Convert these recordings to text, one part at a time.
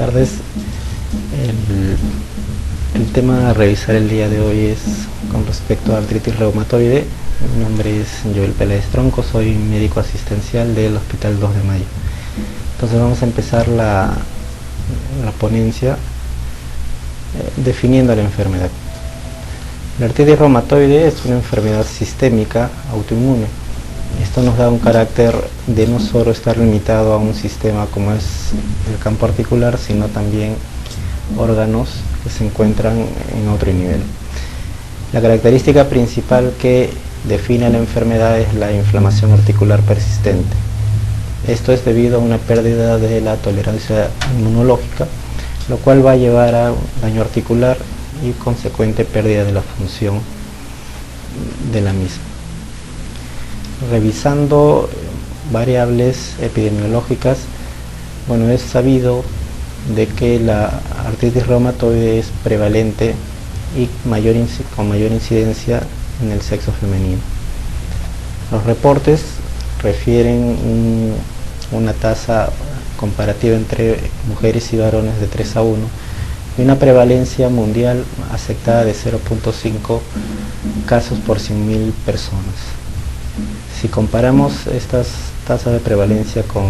tardes. El tema a revisar el día de hoy es con respecto a artritis reumatoide. Mi nombre es Joel Peláez Tronco, soy médico asistencial del Hospital 2 de Mayo. Entonces vamos a empezar la ponencia definiendo la enfermedad. La artritis reumatoide es una enfermedad sistémica autoinmune. Esto nos da un carácter de no solo estar limitado a un sistema como es el campo articular, sino también órganos que se encuentran en otro nivel. La característica principal que define la enfermedad es la inflamación articular persistente. Esto es debido a una pérdida de la tolerancia inmunológica, lo cual va a llevar a daño articular y consecuente pérdida de la función de la misma. Revisando variables epidemiológicas, es sabido de que la artritis reumatoide es prevalente y con mayor incidencia en el sexo femenino. Los reportes refieren una tasa comparativa entre mujeres y varones de 3 a 1 y una prevalencia mundial aceptada de 0.5 casos por 100.000 personas. Si comparamos estas tasas de prevalencia con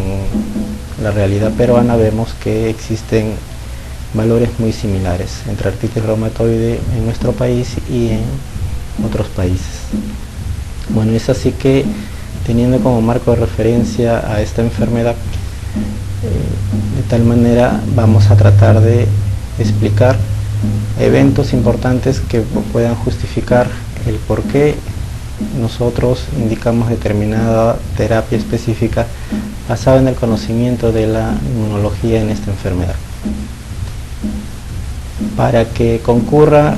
la realidad peruana, vemos que existen valores muy similares entre artritis reumatoide en nuestro país y en otros países. Es así que, teniendo como marco de referencia a esta enfermedad, de tal manera vamos a tratar de explicar eventos importantes que puedan justificar el por qué nosotros indicamos determinada terapia específica basada en el conocimiento de la inmunología en esta enfermedad. Para que concurra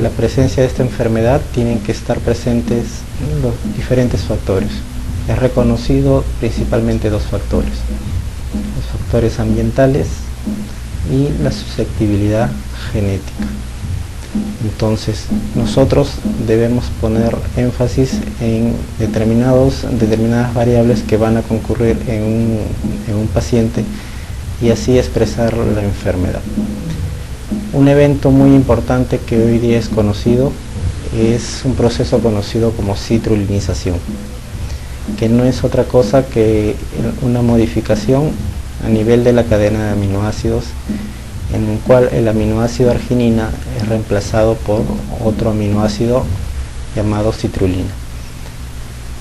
la presencia de esta enfermedad tienen que estar presentes los diferentes factores. Es reconocido principalmente 2 factores: los factores ambientales y la susceptibilidad genética. Entonces nosotros debemos poner énfasis en determinadas variables que van a concurrir en un paciente y así expresar la enfermedad. Un evento muy importante que hoy día es conocido es un proceso conocido como citrulinización, que no es otra cosa que una modificación a nivel de la cadena de aminoácidos, en el cual el aminoácido arginina es reemplazado por otro aminoácido llamado citrulina.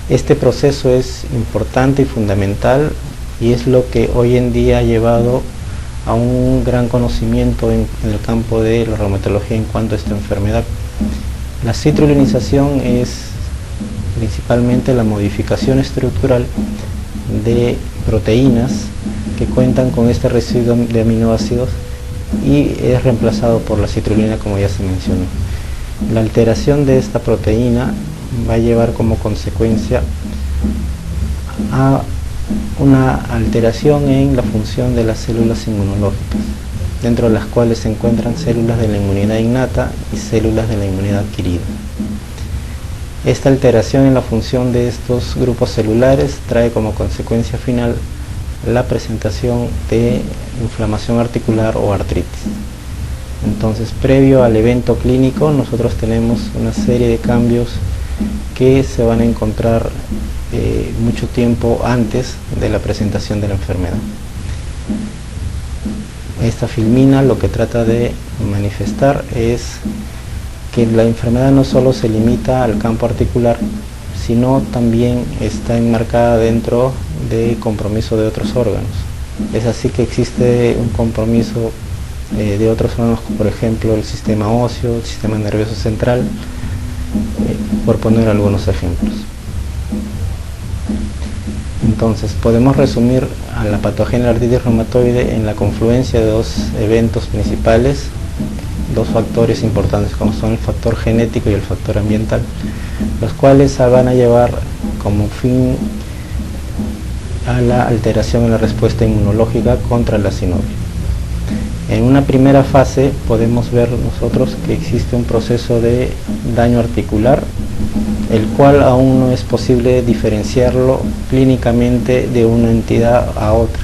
Este proceso es importante y fundamental y es lo que hoy en día ha llevado a un gran conocimiento en el campo de la reumatología en cuanto a esta enfermedad. La citrulinización es principalmente la modificación estructural de proteínas que cuentan con este residuo de aminoácidos y es reemplazado por la citrulina, como ya se mencionó. La alteración de esta proteína va a llevar como consecuencia a una alteración en la función de las células inmunológicas, dentro de las cuales se encuentran células de la inmunidad innata y células de la inmunidad adquirida. Esta alteración en la función de estos grupos celulares trae como consecuencia final la presentación de inflamación articular o artritis. Entonces, previo al evento clínico, nosotros tenemos una serie de cambios que se van a encontrar mucho tiempo antes de la presentación de la enfermedad. Esta filmina lo que trata de manifestar es que la enfermedad no solo se limita al campo articular, sino también está enmarcada dentro de compromiso de otros órganos. Es así que existe un compromiso de otros órganos, por ejemplo el sistema óseo, el sistema nervioso central, por poner algunos ejemplos. Entonces podemos resumir a la patogenia de la artritis reumatoide en la confluencia de 2 eventos principales, 2 factores importantes como son el factor genético y el factor ambiental, los cuales van a llevar como fin a la alteración en la respuesta inmunológica contra la sinovial. En una primera fase podemos ver nosotros que existe un proceso de daño articular, el cual aún no es posible diferenciarlo clínicamente de una entidad a otra.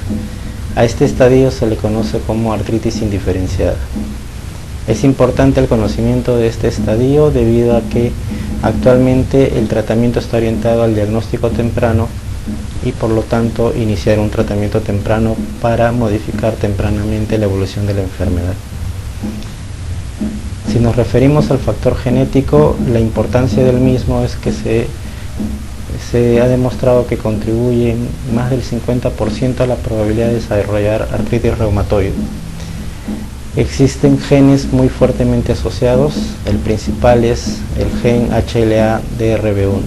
A este estadio se le conoce como artritis indiferenciada. Es importante el conocimiento de este estadio debido a que actualmente el tratamiento está orientado al diagnóstico temprano y por lo tanto iniciar un tratamiento temprano para modificar tempranamente la evolución de la enfermedad. Si nos referimos al factor genético, la importancia del mismo es que se ha demostrado que contribuye en más del 50% a la probabilidad de desarrollar artritis reumatoide. Existen genes muy fuertemente asociados, el principal es el gen HLA-DRB1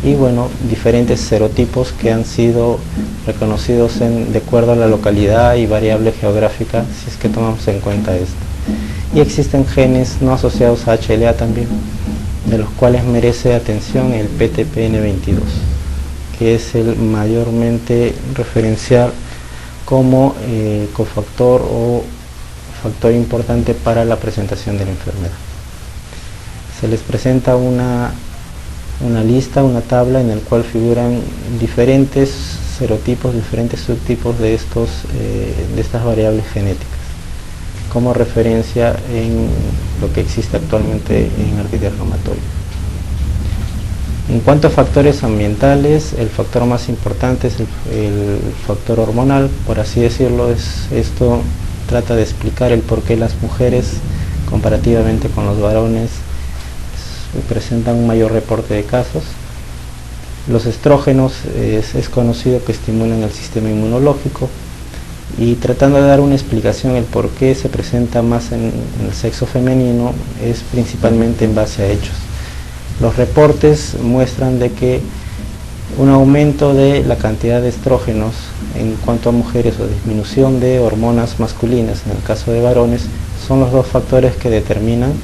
y bueno, diferentes serotipos que han sido reconocidos de acuerdo a la localidad y variable geográfica, si es que tomamos en cuenta esto. Y existen genes no asociados a HLA también, de los cuales merece atención el PTPN22, que es el mayormente referencial como cofactor o factor importante para la presentación de la enfermedad. Se les presenta una lista, una tabla en la cual figuran diferentes serotipos, diferentes subtipos de estas variables genéticas, como referencia en lo que existe actualmente en artritis reumatoide. En cuanto a factores ambientales, el factor más importante es el factor hormonal, por así decirlo. Esto trata de explicar el por qué las mujeres, comparativamente con los varones, presentan un mayor reporte de casos. Los estrógenos es conocido que estimulan el sistema inmunológico, y tratando de dar una explicación el por qué se presenta más en el sexo femenino es principalmente en base a hechos. Los reportes muestran de que un aumento de la cantidad de estrógenos en cuanto a mujeres o disminución de hormonas masculinas en el caso de varones son los dos factores que determinan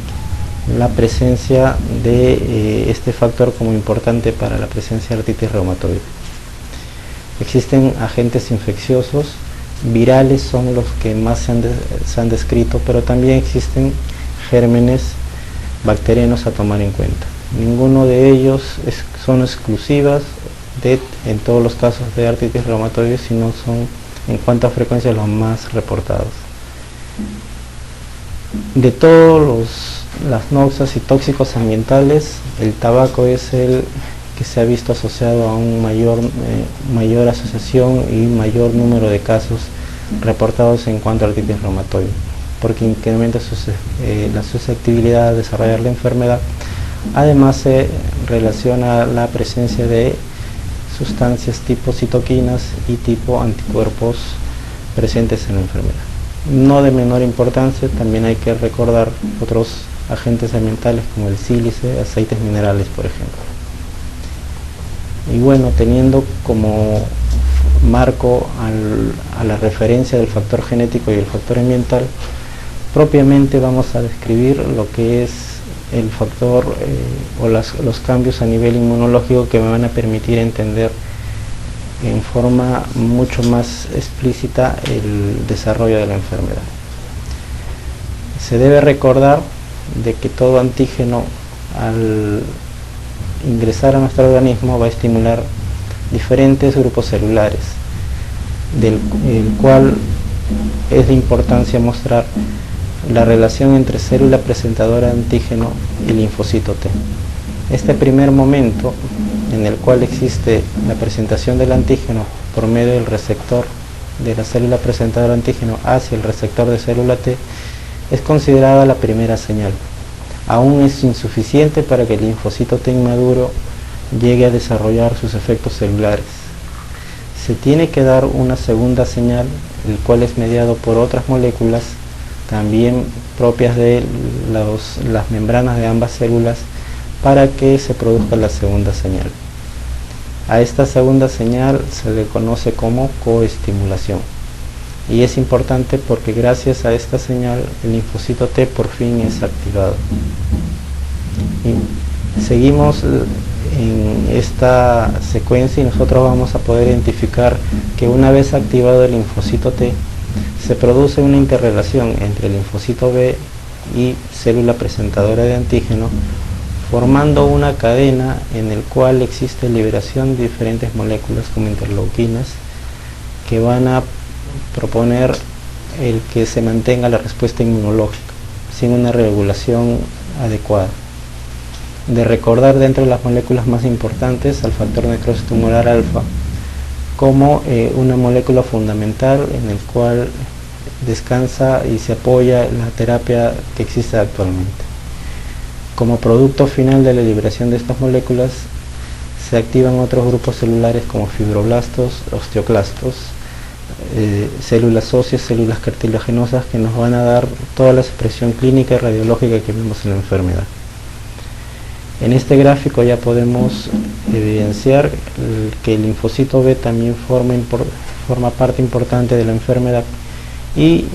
la presencia de este factor como importante para la presencia de artritis reumatoide. Existen agentes infecciosos, virales son los que más se han descrito, pero también existen gérmenes bacterianos a tomar en cuenta. Ninguno de ellos son exclusivas en todos los casos de artritis reumatoide, sino son en cuanto a frecuencia los más reportados. De todos las noxas y tóxicos ambientales, el tabaco es el que se ha visto asociado a un mayor asociación y mayor número de casos reportados en cuanto a artritis reumatoide, porque incrementa la susceptibilidad a desarrollar la enfermedad. Además se relaciona la presencia de sustancias tipo citoquinas y tipo anticuerpos presentes en la enfermedad. No de menor importancia, también hay que recordar otros agentes ambientales como el sílice, aceites minerales, por ejemplo. Y bueno, teniendo como marco a la referencia del factor genético y el factor ambiental, propiamente vamos a describir lo que es el factor o los cambios a nivel inmunológico que me van a permitir entender en forma mucho más explícita el desarrollo de la enfermedad. Se debe recordar de que todo antígeno al ingresar a nuestro organismo va a estimular diferentes grupos celulares, del cual es de importancia mostrar la relación entre célula presentadora de antígeno y linfocito T. Este primer momento en el cual existe la presentación del antígeno por medio del receptor de la célula presentadora de antígeno hacia el receptor de célula T es considerada la primera señal. Aún es insuficiente para que el linfocito T inmaduro llegue a desarrollar sus efectos celulares. Se tiene que dar una segunda señal, el cual es mediado por otras moléculas también propias de las membranas de ambas células, para que se produzca la segunda señal. A esta segunda señal se le conoce como coestimulación, y es importante porque gracias a esta señal el linfocito T por fin es activado. Y seguimos en esta secuencia y nosotros vamos a poder identificar que una vez activado el linfocito T se produce una interrelación entre el linfocito B y célula presentadora de antígeno, formando una cadena en el cual existe liberación de diferentes moléculas como interleuquinas que van a proponer el que se mantenga la respuesta inmunológica sin una regulación adecuada. De recordar dentro de las moléculas más importantes al factor necrosis tumoral alfa como una molécula fundamental en el cual descansa y se apoya la terapia que existe actualmente. Como producto final de la liberación de estas moléculas se activan otros grupos celulares como fibroblastos, osteoclastos, células óseas, células cartilaginosas que nos van a dar toda la expresión clínica y radiológica que vemos en la enfermedad. En este gráfico ya podemos evidenciar que el linfocito B también forma parte importante de la enfermedad y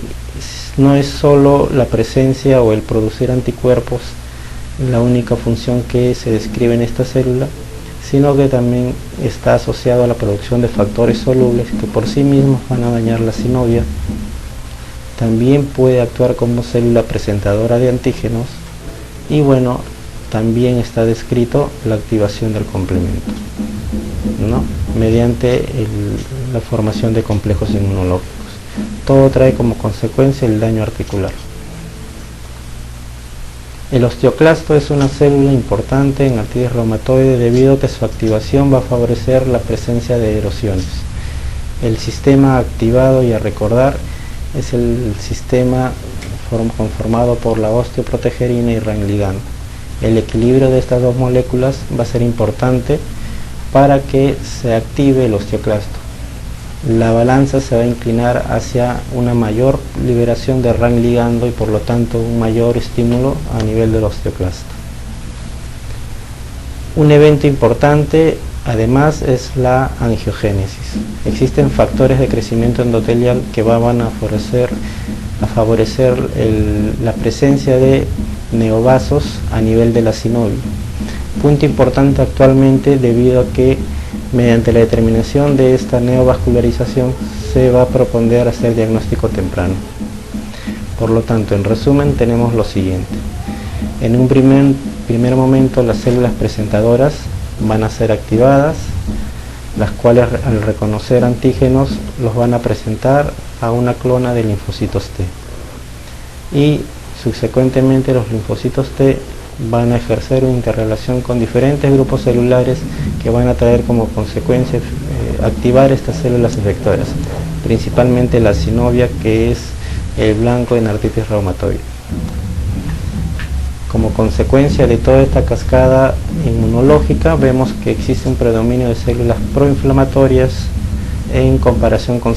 no es solo la presencia o el producir anticuerpos la única función que se describe en esta célula, sino que también está asociado a la producción de factores solubles que por sí mismos van a dañar la sinovia. También puede actuar como célula presentadora de antígenos y bueno, también está descrito la activación del complemento, ¿no? Mediante la formación de complejos inmunológicos. Todo trae como consecuencia el daño articular. El osteoclasto es una célula importante en artritis reumatoide debido a que su activación va a favorecer la presencia de erosiones. El sistema activado, y a recordar, es el sistema conformado por la osteoprotegerina y RAN ligando. El equilibrio de estas dos moléculas va a ser importante para que se active el osteoclasto. La balanza se va a inclinar hacia una mayor liberación de RAN ligando y por lo tanto un mayor estímulo a nivel del osteoclasto. Un evento importante además es la angiogénesis. Existen factores de crecimiento endotelial que van a favorecer la presencia de neovasos a nivel de la sinovia. Punto importante actualmente debido a que mediante la determinación de esta neovascularización se va a proponer hacer diagnóstico temprano. Por lo tanto, en resumen, tenemos lo siguiente. En un primer momento las células presentadoras van a ser activadas, las cuales al reconocer antígenos los van a presentar a una clona de linfocitos T. Y subsecuentemente los linfocitos T van a ejercer una interrelación con diferentes grupos celulares que van a traer como consecuencia activar estas células efectoras, principalmente la sinovia, que es el blanco en artritis reumatoide. Como consecuencia de toda esta cascada inmunológica vemos que existe un predominio de células proinflamatorias en comparación con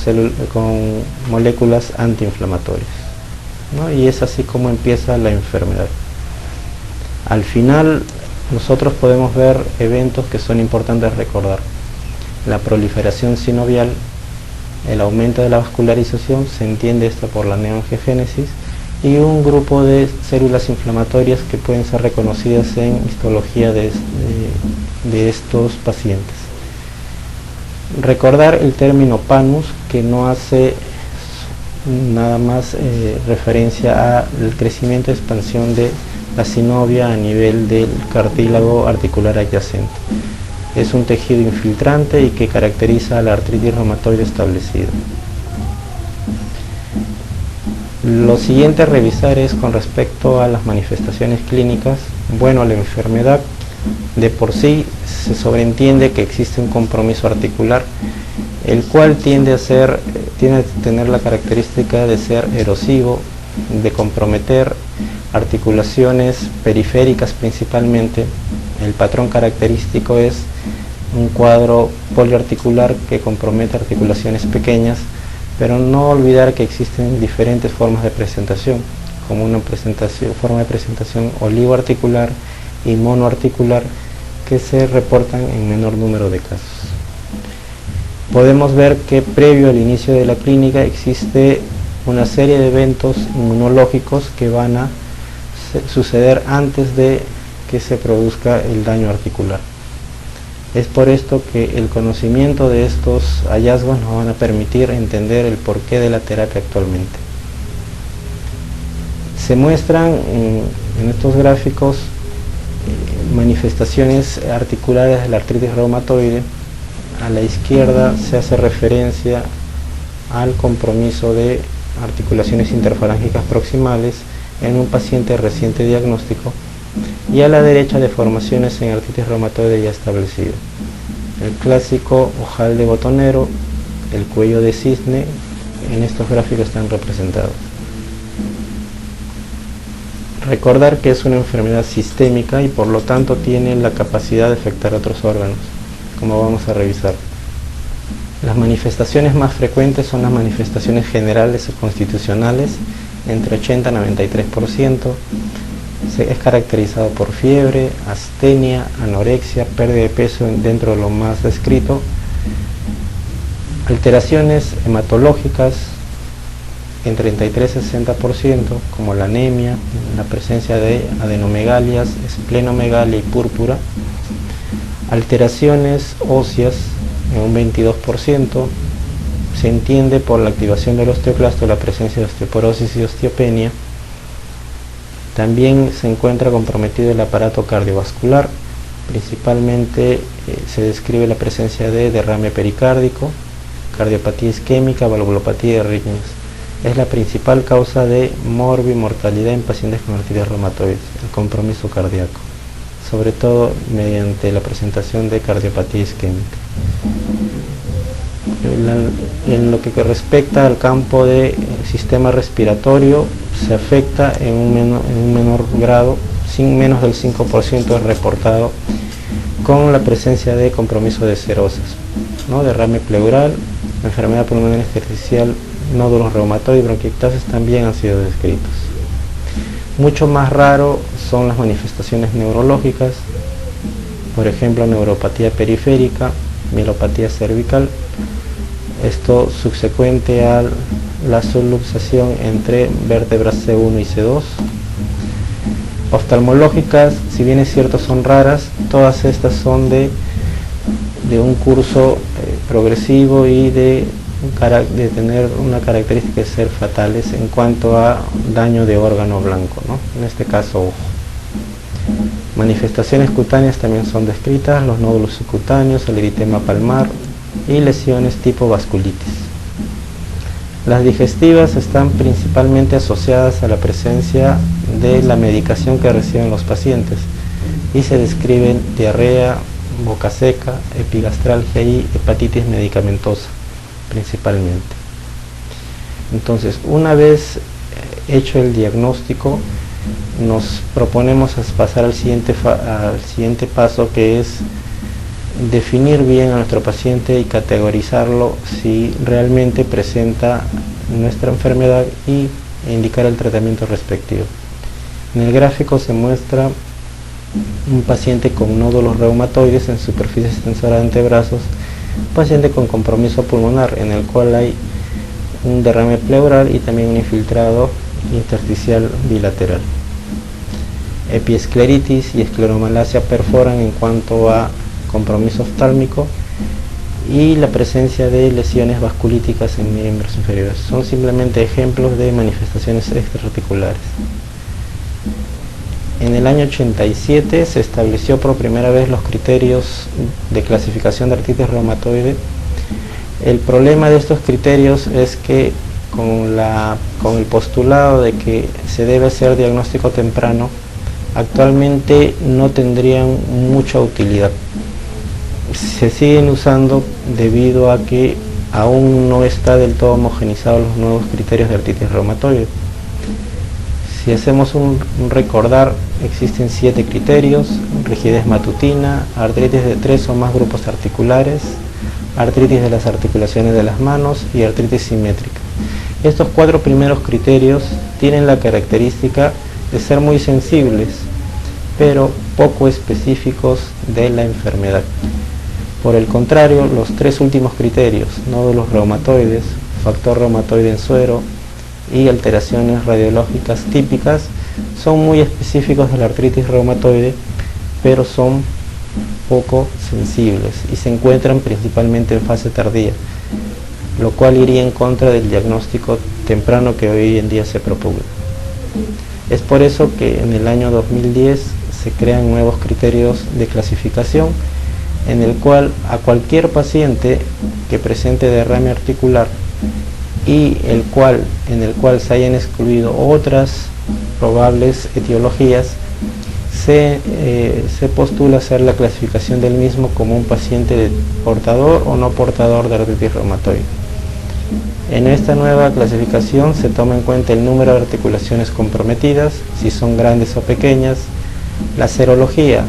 moléculas antiinflamatorias, ¿no? Y es así como empieza la enfermedad. Al final nosotros podemos ver eventos que son importantes recordar: la proliferación sinovial, el aumento de la vascularización, se entiende esto por la neoangiogénesis, y un grupo de células inflamatorias que pueden ser reconocidas en histología de estos pacientes. Recordar el término PANUS, que no hace nada más referencia al crecimiento y expansión de la sinovia a nivel del cartílago articular adyacente. Es un tejido infiltrante y que caracteriza a la artritis reumatoide establecida. Lo siguiente a revisar es con respecto a las manifestaciones clínicas. Bueno, la enfermedad de por sí se sobreentiende que existe un compromiso articular, el cual tiende a tener la característica de ser erosivo, de comprometer articulaciones periféricas principalmente. El patrón característico es un cuadro poliarticular que compromete articulaciones pequeñas, pero no olvidar que existen diferentes formas de presentación, como una forma de presentación olivoarticular y monoarticular, que se reportan en menor número de casos. Podemos ver que previo al inicio de la clínica existe una serie de eventos inmunológicos que van a suceder antes de que se produzca el daño articular. Es por esto que el conocimiento de estos hallazgos nos van a permitir entender el porqué de la terapia actualmente. Se muestran en estos gráficos manifestaciones articulares de la artritis reumatoide. A la izquierda se hace referencia al compromiso de articulaciones interfalángicas proximales en un paciente reciente diagnóstico, y a la derecha deformaciones en artritis reumatoide ya establecido. El clásico ojal de botonero, el cuello de cisne, en estos gráficos están representados. Recordar que es una enfermedad sistémica y por lo tanto tiene la capacidad de afectar a otros órganos, como vamos a revisar. Las manifestaciones más frecuentes son las manifestaciones generales o constitucionales, entre 80 y 93%. Es caracterizado por fiebre, astenia, anorexia, pérdida de peso dentro de lo más descrito, alteraciones hematológicas en 33-60%, como la anemia, la presencia de adenomegalias, esplenomegalia y púrpura, alteraciones óseas en un 22%, se entiende por la activación del osteoclasto la presencia de osteoporosis y osteopenia. También se encuentra comprometido el aparato cardiovascular, principalmente se describe la presencia de derrame pericárdico, cardiopatía isquémica, valvulopatía y arritmias. Es la principal causa de morbimortalidad en pacientes con artritis reumatoide, el compromiso cardíaco, sobre todo mediante la presentación de cardiopatía isquémica. En lo que respecta al campo del sistema respiratorio, se afecta en un menor grado, sin menos del 5% es reportado, con la presencia de compromiso de serosas, ¿no? Derrame pleural, enfermedad pulmonar intersticial, nódulos reumatoides y bronquiectasis también han sido descritos. Mucho más raro son las manifestaciones neurológicas, por ejemplo neuropatía periférica, mielopatía cervical, esto subsecuente a la subluxación entre vértebras C1 y C2. Oftalmológicas, si bien es cierto son raras, todas estas son de un curso progresivo y de tener una característica de ser fatales en cuanto a daño de órgano blanco, ¿no? En este caso ojo. Manifestaciones cutáneas también son descritas, los nódulos subcutáneos, el eritema palmar y lesiones tipo vasculitis. Las digestivas están principalmente asociadas a la presencia de la medicación que reciben los pacientes y se describen diarrea, boca seca, epigastralgia y hepatitis medicamentosa principalmente. Entonces, una vez hecho el diagnóstico, nos proponemos pasar al siguiente paso, que es definir bien a nuestro paciente y categorizarlo si realmente presenta nuestra enfermedad y indicar el tratamiento respectivo. En el gráfico se muestra un paciente con nódulos reumatoides en superficie extensora de antebrazos, paciente con compromiso pulmonar en el cual hay un derrame pleural y también un infiltrado intersticial bilateral. Epiescleritis y escleromalacia perforan en cuanto a compromiso oftálmico y la presencia de lesiones vasculíticas en miembros inferiores. Son simplemente ejemplos de manifestaciones extraarticulares. En el año 87 se estableció por primera vez los criterios de clasificación de artritis reumatoide. El problema de estos criterios es que con el postulado de que se debe hacer diagnóstico temprano, actualmente no tendrían mucha utilidad. Se siguen usando debido a que aún no está del todo homogenizados los nuevos criterios de artritis reumatoide. Si hacemos un recordar, existen 7 criterios: rigidez matutina, artritis de 3 o más grupos articulares, artritis de las articulaciones de las manos y artritis simétrica. Estos 4 primeros criterios tienen la característica de ser muy sensibles, pero poco específicos de la enfermedad. Por el contrario, los 3 últimos criterios, nódulos reumatoides, factor reumatoide en suero y alteraciones radiológicas típicas, son muy específicos de la artritis reumatoide, pero son poco sensibles y se encuentran principalmente en fase tardía, lo cual iría en contra del diagnóstico temprano que hoy en día se propugna. Es por eso que en el año 2010 se crean nuevos criterios de clasificación, en el cual a cualquier paciente que presente derrame articular y en el cual se hayan excluido otras probables etiologías, se postula hacer la clasificación del mismo como un paciente portador o no portador de artritis reumatoide. En esta nueva clasificación se toma en cuenta el número de articulaciones comprometidas, si son grandes o pequeñas, la serología,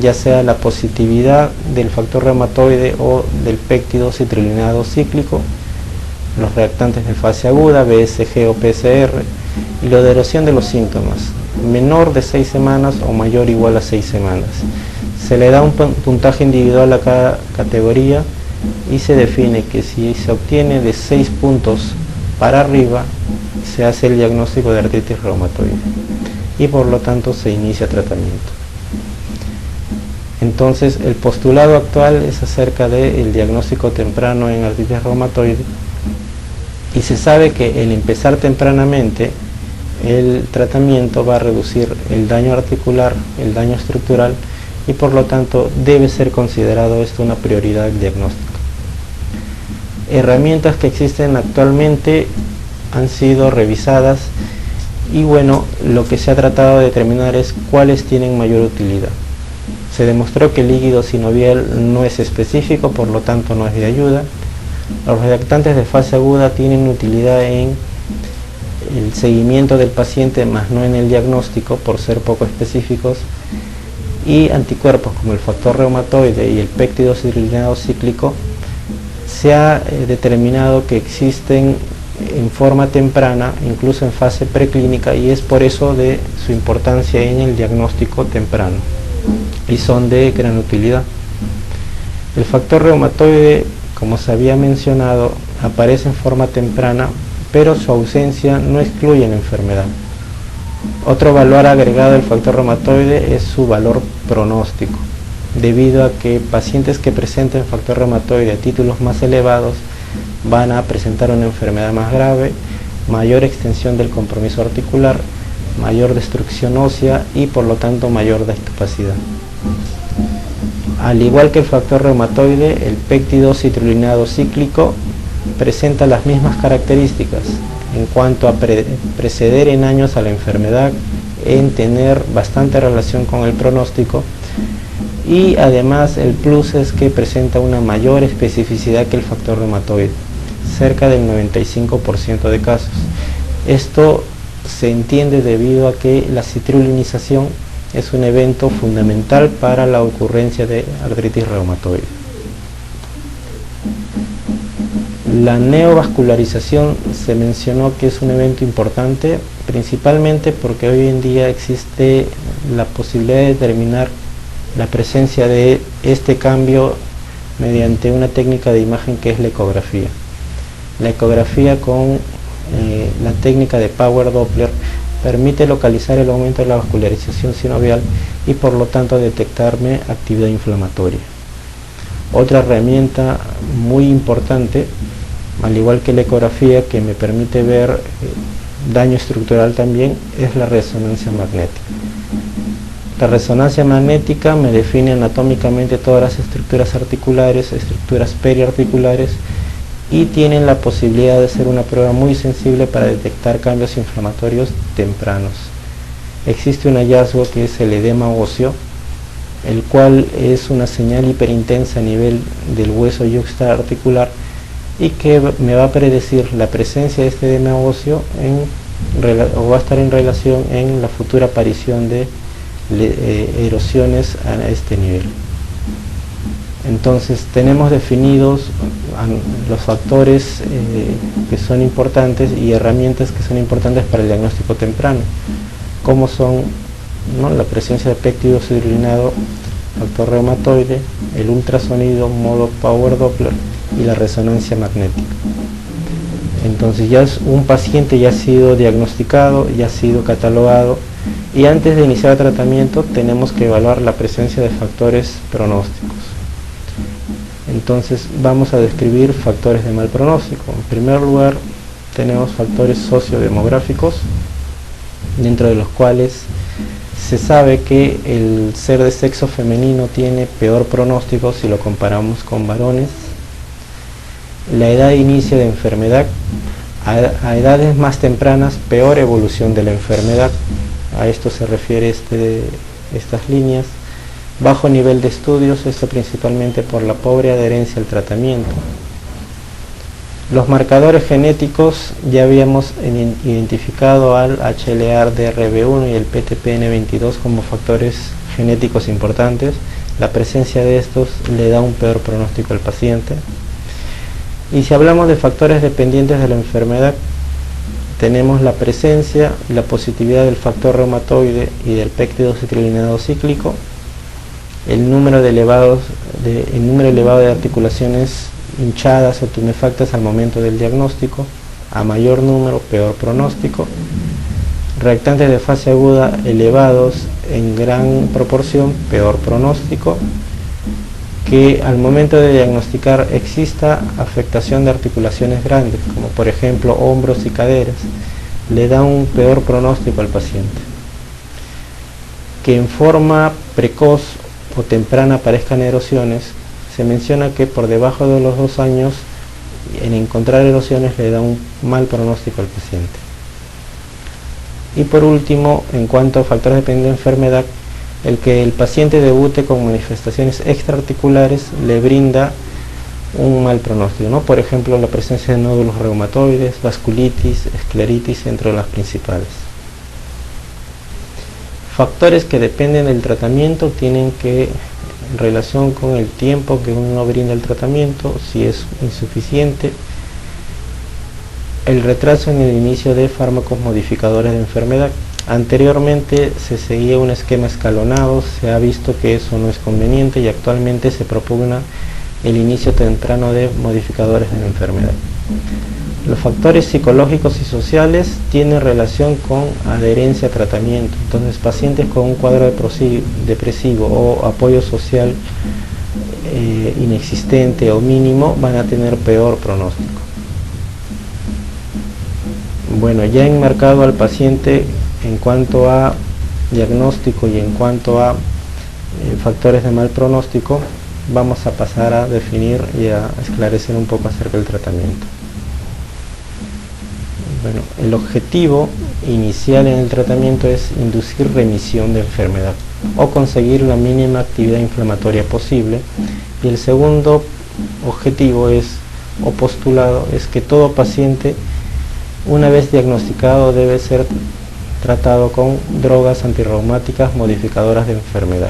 ya sea la positividad del factor reumatoide o del péptido citrullinado cíclico, los reactantes de fase aguda, BSG o PCR, y la erosión de los síntomas, menor de 6 semanas o mayor o igual a 6 semanas. Se le da un puntaje individual a cada categoría y se define que si se obtiene de 6 puntos para arriba, se hace el diagnóstico de artritis reumatoide y por lo tanto se inicia tratamiento. Entonces, el postulado actual es acerca del diagnóstico temprano en artritis reumatoide y se sabe que el empezar tempranamente el tratamiento va a reducir el daño articular, el daño estructural y por lo tanto debe ser considerado esto una prioridad diagnóstica. Herramientas que existen actualmente han sido revisadas y bueno, lo que se ha tratado de determinar es cuáles tienen mayor utilidad. Se demostró que el líquido sinovial no es específico, por lo tanto no es de ayuda. Los reactantes de fase aguda tienen utilidad en el seguimiento del paciente, más no en el diagnóstico, por ser poco específicos, y anticuerpos como el factor reumatoide y el péptido citrullinado cíclico se ha determinado que existen en forma temprana, incluso en fase preclínica, y es por eso de su importancia en el diagnóstico temprano y son de gran utilidad. El factor reumatoide, como se había mencionado, aparece en forma temprana, pero su ausencia no excluye la enfermedad. Otro valor agregado del factor reumatoide es su valor pronóstico, debido a que pacientes que presenten factor reumatoide a títulos más elevados van a presentar una enfermedad más grave, mayor extensión del compromiso articular, mayor destrucción ósea y por lo tanto mayor discapacidad. Al igual que el factor reumatoide, el péptido citrullinado cíclico presenta las mismas características en cuanto a preceder en años a la enfermedad, en tener bastante relación con el pronóstico y además el plus es que presenta una mayor especificidad que el factor reumatoide, cerca del 95% de casos. Esto se entiende debido a que la citrulinización es un evento fundamental para la ocurrencia de artritis reumatoide. La neovascularización se mencionó que es un evento importante, principalmente porque hoy en día existe la posibilidad de determinar la presencia de este cambio mediante una técnica de imagen que es la ecografía. La ecografía con la técnica de Power Doppler permite localizar el aumento de la vascularización sinovial y por lo tanto detectarme actividad inflamatoria. Otra herramienta muy importante, al igual que la ecografía, que me permite ver daño estructural también, es la resonancia magnética. La resonancia magnética me define anatómicamente todas las estructuras articulares, estructuras periarticulares, y tienen la posibilidad de ser una prueba muy sensible para detectar cambios inflamatorios tempranos. Existe un hallazgo que es el edema óseo, el cual es una señal hiperintensa a nivel del hueso yuxtaarticular y que me va a predecir la presencia de este edema óseo o va a estar en relación en la futura aparición de erosiones a este nivel. Entonces tenemos definidos los factores que son importantes y herramientas que son importantes para el diagnóstico temprano, como son la presencia de péptido citrullinado, factor reumatoide, el ultrasonido modo Power Doppler y la resonancia magnética. Entonces ya un paciente ya ha sido diagnosticado, ya ha sido catalogado y antes de iniciar el tratamiento tenemos que evaluar la presencia de factores pronósticos. Entonces vamos a describir factores de mal pronóstico. En primer lugar tenemos factores sociodemográficos, dentro de los cuales se sabe que el ser de sexo femenino tiene peor pronóstico si lo comparamos con varones. La edad de inicio de enfermedad, A edades más tempranas, peor evolución de la enfermedad. A esto se refiere estas líneas. Bajo nivel de estudios, esto principalmente por la pobre adherencia al tratamiento. Los marcadores genéticos, ya habíamos identificado al HLA-DR1 y el PTPN22 como factores genéticos importantes. La presencia de estos le da un peor pronóstico al paciente. Y si hablamos de factores dependientes de la enfermedad, tenemos la presencia y la positividad del factor reumatoide y del péptido citrullinado cíclico, el número elevado de articulaciones hinchadas o tumefactas al momento del diagnóstico. A mayor número, peor pronóstico. Reactantes de fase aguda elevados en gran proporción, peor pronóstico. Que al momento de diagnosticar exista afectación de articulaciones grandes, como por ejemplo hombros y caderas, le da un peor pronóstico al paciente. Que en forma precoz o temprana aparezcan erosiones, se menciona que por debajo de los 2 años en encontrar erosiones le da un mal pronóstico al paciente. Y por último, en cuanto a factores dependientes de enfermedad, el que el paciente debute con manifestaciones extraarticulares le brinda un mal pronóstico, ¿no? Por ejemplo, la presencia de nódulos reumatoides, vasculitis, escleritis, entre las principales. Factores que dependen del tratamiento tienen que, en relación con el tiempo que uno brinda el tratamiento, si es insuficiente, el retraso en el inicio de fármacos modificadores de enfermedad. Anteriormente se seguía un esquema escalonado, se ha visto que eso no es conveniente y actualmente se propugna el inicio temprano de modificadores de la enfermedad. Los factores psicológicos y sociales tienen relación con adherencia a tratamiento. Entonces, pacientes con un cuadro depresivo o apoyo social inexistente o mínimo van a tener peor pronóstico. Bueno, ya enmarcado al paciente en cuanto a diagnóstico y en cuanto a factores de mal pronóstico, vamos a pasar a definir y a esclarecer un poco acerca del tratamiento. Bueno, el objetivo inicial en el tratamiento es inducir remisión de enfermedad o conseguir la mínima actividad inflamatoria posible, y el segundo objetivo o postulado es que todo paciente, una vez diagnosticado, debe ser tratado con drogas antirreumáticas modificadoras de enfermedad.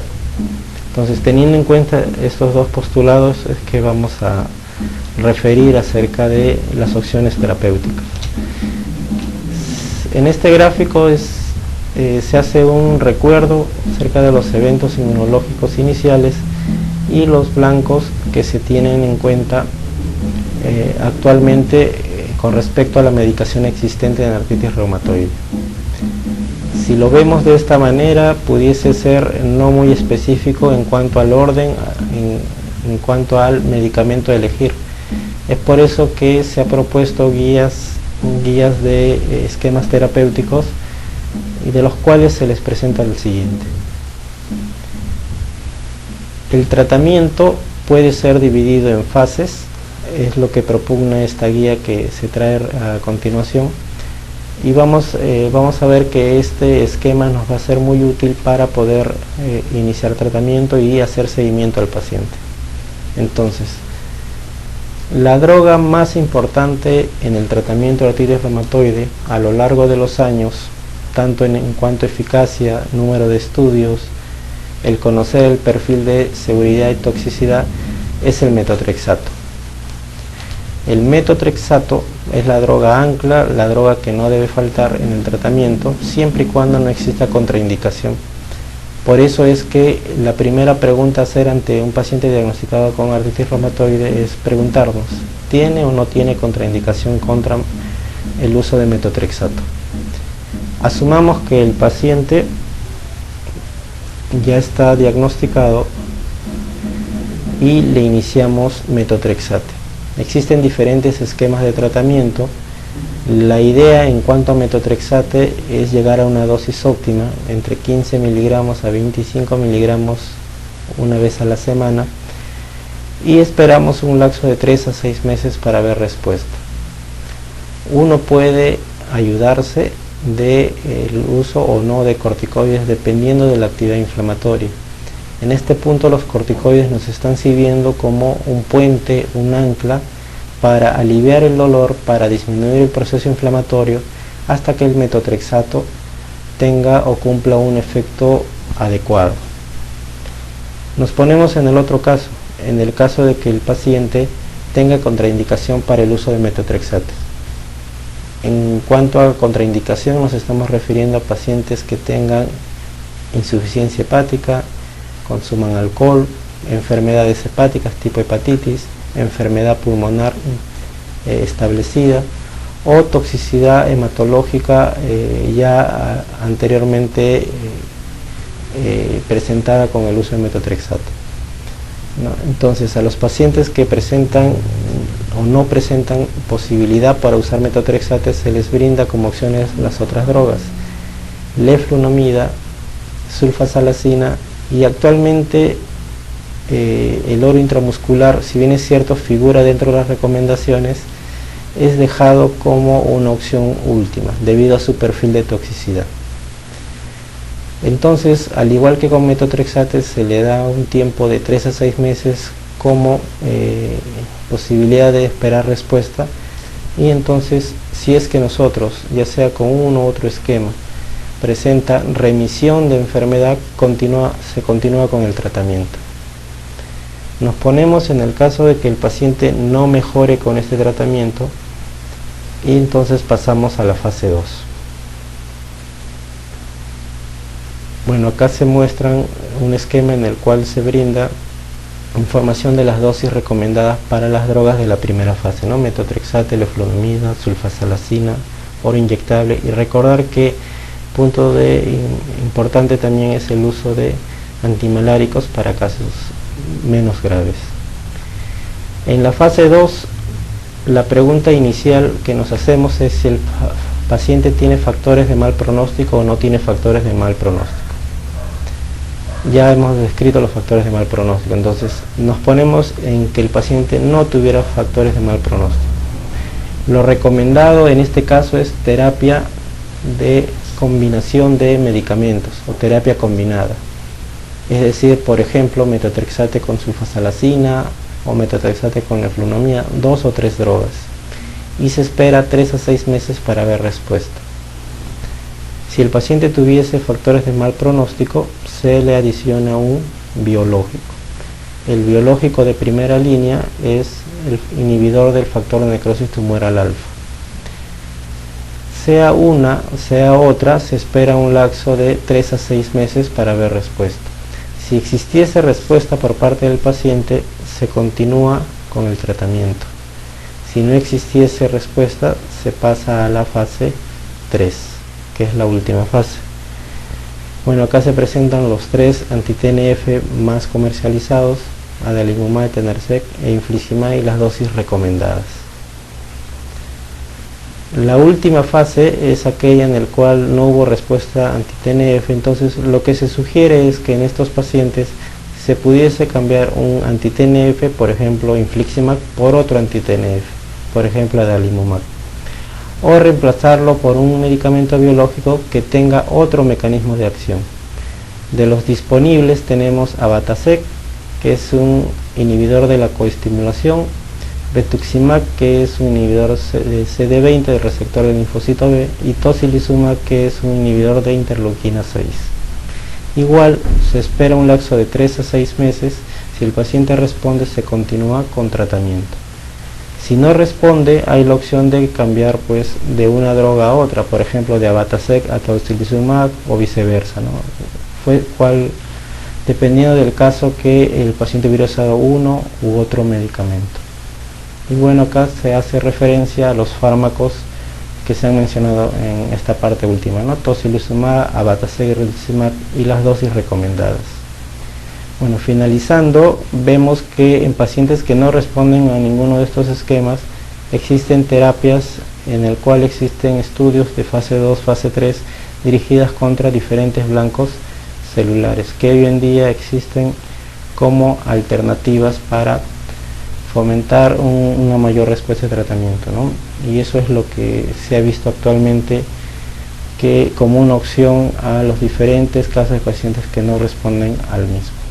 Entonces, teniendo en cuenta estos dos postulados, es que vamos a referir acerca de las opciones terapéuticas. En este gráfico se hace un recuerdo acerca de los eventos inmunológicos iniciales y los blancos que se tienen en cuenta actualmente con respecto a la medicación existente en artritis reumatoide. Si lo vemos de esta manera, pudiese ser no muy específico en cuanto al orden, en cuanto al medicamento a elegir. Es por eso que se ha propuesto guías de esquemas terapéuticos, y de los cuales se les presenta el siguiente. El tratamiento puede ser dividido en fases, es lo que propugna esta guía que se trae a continuación, y vamos a ver que este esquema nos va a ser muy útil para poder iniciar tratamiento y hacer seguimiento al paciente. Entonces, la droga más importante en el tratamiento de artritis reumatoide a lo largo de los años, tanto en cuanto a eficacia, número de estudios, el conocer el perfil de seguridad y toxicidad, es el metotrexato. El metotrexato es la droga ancla, la droga que no debe faltar en el tratamiento, siempre y cuando no exista contraindicación. Por eso es que la primera pregunta a hacer ante un paciente diagnosticado con artritis reumatoide es preguntarnos, ¿tiene o no tiene contraindicación contra el uso de metotrexato? Asumamos que el paciente ya está diagnosticado y le iniciamos metotrexate. Existen diferentes esquemas de tratamiento. La idea en cuanto a metotrexate es llegar a una dosis óptima, entre 15 miligramos a 25 miligramos una vez a la semana, y esperamos un lapso de 3 a 6 meses para ver respuesta. uno puede ayudarse del uso o no de corticoides dependiendo de la actividad inflamatoria. En este punto los corticoides nos están sirviendo como un puente, un ancla para aliviar el dolor, para disminuir el proceso inflamatorio hasta que el metotrexato tenga o cumpla un efecto adecuado. Nos ponemos en el otro caso, en el caso de que el paciente tenga contraindicación para el uso de metotrexato. En cuanto a contraindicación, nos estamos refiriendo a pacientes que tengan insuficiencia hepática, consuman alcohol, enfermedades hepáticas tipo hepatitis, enfermedad pulmonar establecida o toxicidad hematológica ya anteriormente presentada con el uso de metotrexato. Entonces, a los pacientes que presentan o no presentan posibilidad para usar metotrexato se les brinda como opciones las otras drogas: leflunomida, sulfasalacina, y actualmente el oro intramuscular, si bien es cierto figura dentro de las recomendaciones, es dejado como una opción última debido a su perfil de toxicidad. Entonces, al igual que con metotrexato, se le da un tiempo de 3 a 6 meses como posibilidad de esperar respuesta, y entonces si es que nosotros, ya sea con uno u otro esquema, presenta remisión de enfermedad, se continúa con el tratamiento. Nos ponemos en el caso de que el paciente no mejore con este tratamiento y entonces pasamos a la fase 2. Bueno, acá se muestran un esquema en el cual se brinda información de las dosis recomendadas para las drogas de la primera fase, ¿no? Metotrexato, leflunomida, sulfasalacina, oro inyectable, y recordar que punto importante también es el uso de antimaláricos para casos menos graves. En la fase 2, la pregunta inicial que nos hacemos es si el paciente tiene factores de mal pronóstico o no tiene factores de mal pronóstico. Ya hemos descrito los factores de mal pronóstico, entonces nos ponemos en que el paciente no tuviera factores de mal pronóstico. Lo recomendado en este caso es terapia de combinación de medicamentos o terapia combinada, es decir, por ejemplo, metotrexato con sulfasalacina o metotrexato con leflunomida, 2 o 3 drogas, y se espera 3 a 6 meses para ver respuesta. Si el paciente tuviese factores de mal pronóstico, se le adiciona un biológico. El biológico de primera línea es el inhibidor del factor de necrosis tumoral alfa. Sea una, sea otra, se espera un lapso de 3 a 6 meses para ver respuesta. Si existiese respuesta por parte del paciente, se continúa con el tratamiento. Si no existiese respuesta, se pasa a la fase 3, que es la última fase. Bueno, acá se presentan los 3 anti-TNF más comercializados: adalimumab, etanercept e infliximab, y las dosis recomendadas. La última fase es aquella en la cual no hubo respuesta anti-TNF, entonces lo que se sugiere es que en estos pacientes se pudiese cambiar un anti-TNF, por ejemplo infliximab, por otro anti-TNF, por ejemplo adalimumab, o reemplazarlo por un medicamento biológico que tenga otro mecanismo de acción. De los disponibles tenemos abatacept, que es un inhibidor de la coestimulación, rituximab, que es un inhibidor de CD20 del receptor del linfocito B, y tocilizumab, que es un inhibidor de interleuquina 6. Igual se espera un lapso de 3 a 6 meses. Si el paciente responde, se continúa con tratamiento. Si no responde, hay la opción de cambiar pues de una droga a otra, por ejemplo de abatacept a tocilizumab o viceversa, ¿no? Dependiendo del caso que el paciente hubiera usado uno u otro medicamento. Y bueno, acá se hace referencia a los fármacos que se han mencionado en esta parte última, ¿no? Tocilizumab, abatacept, rituximab, y las dosis recomendadas. Bueno, finalizando, vemos que en pacientes que no responden a ninguno de estos esquemas, existen terapias en el cual existen estudios de fase 2, fase 3, dirigidas contra diferentes blancos celulares, que hoy en día existen como alternativas para fomentar una mayor respuesta de tratamiento, ¿no? Y eso es lo que se ha visto actualmente como una opción a los diferentes casos de pacientes que no responden al mismo.